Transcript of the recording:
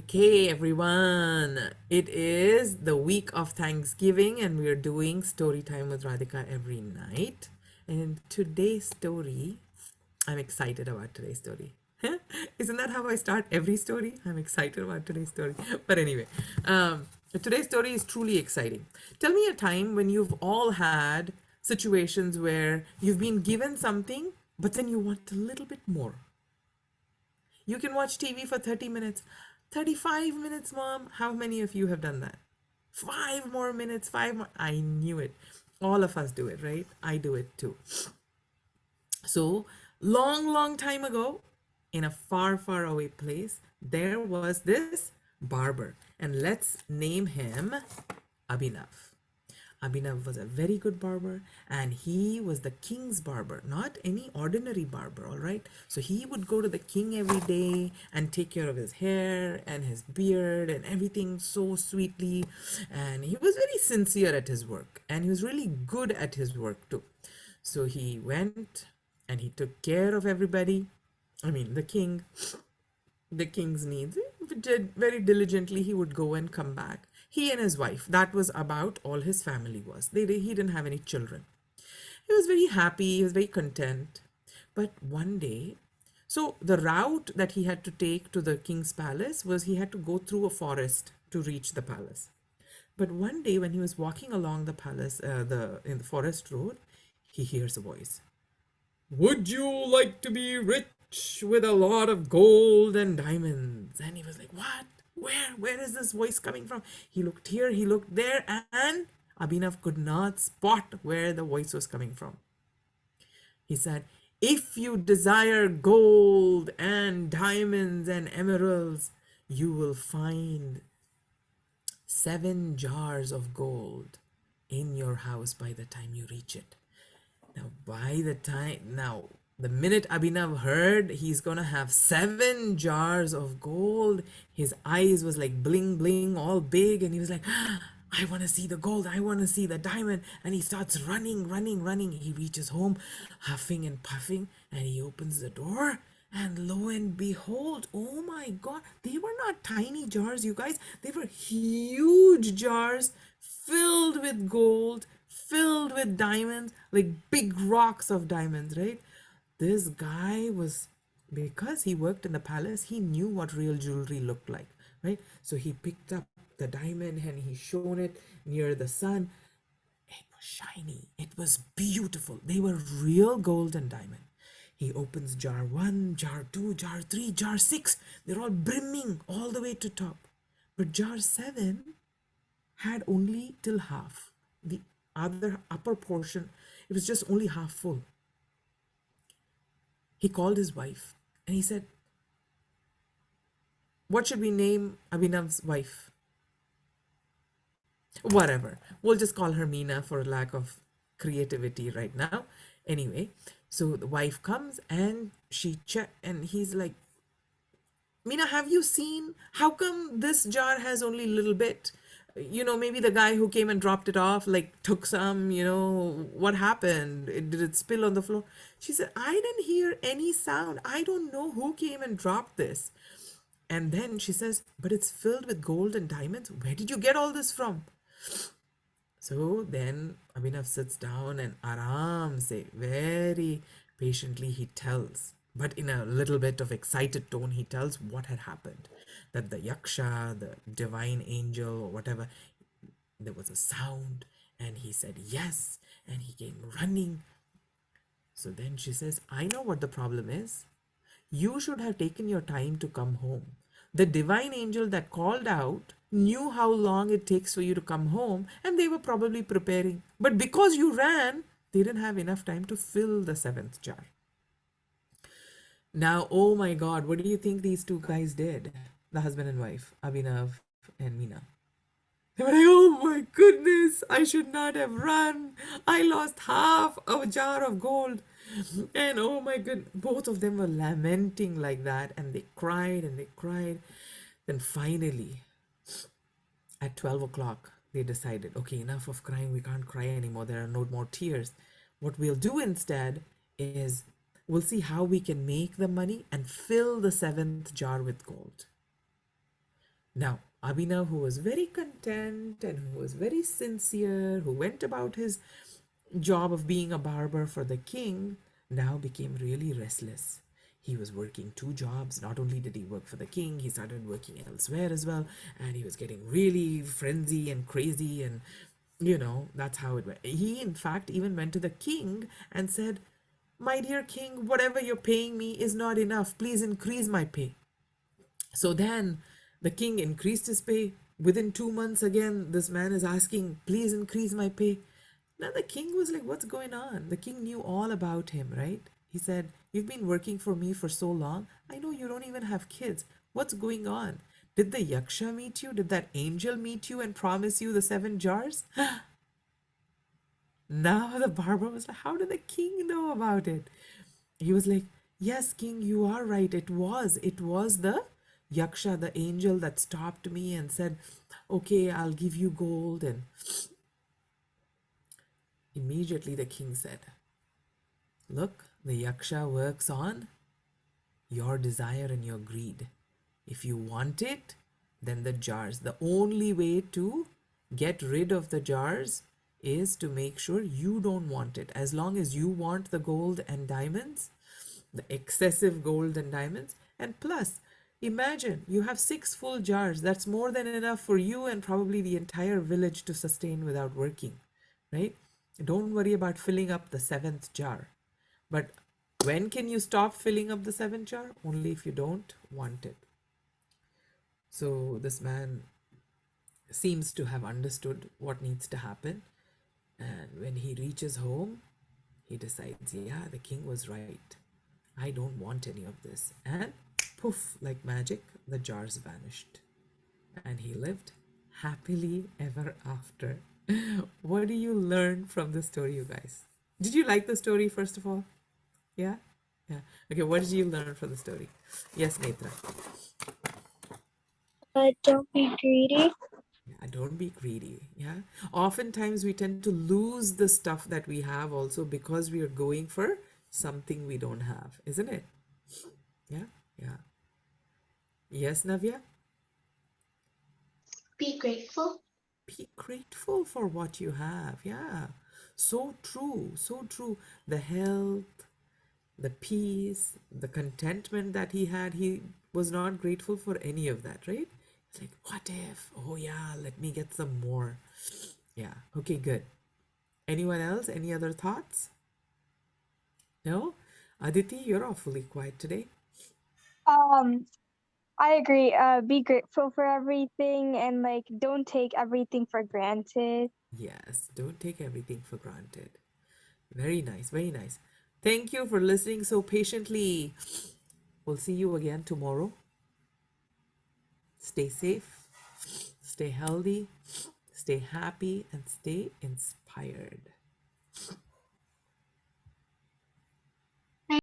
Okay, everyone. It is the week of Thanksgiving, and we are doing story time with Radhika every night. And in today's story, I'm excited about today's story. Isn't that how I start every story? I'm excited about today's story. But anyway, today's story is truly exciting. Tell me a time when you've all had situations where you've been given something, but then you want a little bit more. You can watch TV for 30 minutes. 35 minutes, mom. How many of you have done that? 5 more minutes, five more. I knew it. All of us do it, right? I do it too. So, long time ago, in a far away place, there was this barber. And let's name him Abhinav. Abhinav was a very good barber, and he was the king's barber, not any ordinary barber, all right? So he would go to the king every day and take care of his hair and his beard and everything so sweetly. And he was very sincere at his work, and he was really good at his work too. So he went and he took care of everybody. I mean, the king's needs. Did very diligently. He would go and come back. He and his wife. That was about all his family was. He didn't have any children. He was very happy. He was very content. But one day, so the route that he had to take to the king's palace was he had to go through a forest to reach the palace. But one day, when he was walking along the palace, the in the forest road, he hears a voice. Would you like to be rich with a lot of gold and diamonds? And he was like, what? Where is this voice coming from? He looked here, he looked there, and Abhinav could not spot where the voice was coming from. He said, if you desire gold and diamonds and emeralds, you will find 7 jars of gold in your house by the time you reach it. Now, the minute Abhinav heard he's gonna have 7 jars of gold, his eyes was like bling bling, all big, and he was like, I wanna see the gold, I wanna see the diamond. And he starts running. He reaches home, huffing and puffing, and he opens the door. And lo and behold, oh my god, they were not tiny jars, you guys. They were huge jars filled with gold, filled with diamonds, like big rocks of diamonds, right? This guy was, because he worked in the palace, he knew what real jewelry looked like, right? So he picked up the diamond and he shone it near the sun. It was shiny, it was beautiful. They were real gold and diamond. He opens jar 1, jar 2, jar 3, jar 6. They're all brimming all the way to top. But jar 7 had only till half. The other upper portion, it was just only half full. He called his wife and he said, what should we name Abhinav's wife? Whatever. We'll just call her Meena for lack of creativity right now. Anyway, so the wife comes and and he's like, Meena, have you seen? How come this jar has only a little bit? Maybe the guy who came and dropped it off, like, took some, what happened? Did it spill on the floor? She said, I didn't hear any sound. I don't know who came and dropped this. And then she says, but it's filled with gold and diamonds. Where did you get all this from? So then Abhinav sits down and aram se, very patiently he tells, but in a little bit of excited tone, he tells what had happened. That the yaksha, the divine angel or whatever, there was a sound and he said yes, and he came running. So then she says, I know what the problem is. You should have taken your time to come home. The divine angel that called out knew how long it takes for you to come home, and they were probably preparing. But because you ran, they didn't have enough time to fill the 7th jar. Now, oh my God, what do you think these two guys did? The husband and wife, Abhinav and Meena. They were like, oh my goodness, I should not have run. I lost half a jar of gold. And oh my goodness, both of them were lamenting like that, and they cried and they cried. Then finally, at 12 o'clock, they decided, okay, enough of crying. We can't cry anymore. There are no more tears. What we'll do instead is we'll see how we can make the money and fill the 7th jar with gold. Now, Abhinav, who was very content and who was very sincere, who went about his job of being a barber for the king, now became really restless. He was working two jobs. Not only did he work for the king, he started working elsewhere as well. And he was getting really frenzy and crazy. And, that's how it went. He, in fact, even went to the king and said, "My dear king, whatever you're paying me is not enough. Please increase my pay." So then the king increased his pay. Within 2 months, again, this man is asking, "Please increase my pay." Now the king was like, "What's going on?" The king knew all about him, right? He said, "You've been working for me for so long. I know you don't even have kids. What's going on? Did the yaksha meet you? Did that angel meet you and promise you the 7 jars?" Now the barber was like, "How did the king know about it?" He was like, "Yes, king, you are right. It was the yaksha, the angel that stopped me and said, 'Okay, I'll give you gold.'" And immediately the king said, "Look, the yaksha works on your desire and your greed. If you want it, then the jars. The only way to get rid of the jars is to make sure you don't want it. As long as you want the gold and diamonds, the excessive gold and diamonds, and plus, imagine you have 6 full jars. That's more than enough for you and probably the entire village to sustain without working, right? Don't worry about filling up the seventh jar. But when can you stop filling up the seventh jar? Only if you don't want it. So this man seems to have understood what needs to happen. And when he reaches home, he decides, yeah, the king was right. I don't want any of this. And poof, like magic, the jars vanished. And he lived happily ever after. What do you learn from the story, you guys? Did you like the story, first of all? Yeah? Yeah. Okay, what did you learn from the story? Yes, Netra. Don't be greedy. Yeah, don't be greedy. Yeah. Oftentimes we tend to lose the stuff that we have also because we are going for something we don't have, isn't it? Yeah. Yeah. Yes, Navya? Be grateful. Be grateful for what you have. Yeah. So true. So true. The health, the peace, the contentment that he had, he was not grateful for any of that, right? It's like, what if? Oh, yeah, let me get some more. Yeah. Okay, good. Anyone else? Any other thoughts? No? Aditi, you're awfully quiet today. Um, I agree. Be grateful for everything and like don't take everything for granted. Yes, don't take everything for granted. Very nice, very nice. Thank you for listening so patiently. We'll see you again tomorrow. Stay safe, stay healthy, stay happy, and stay inspired.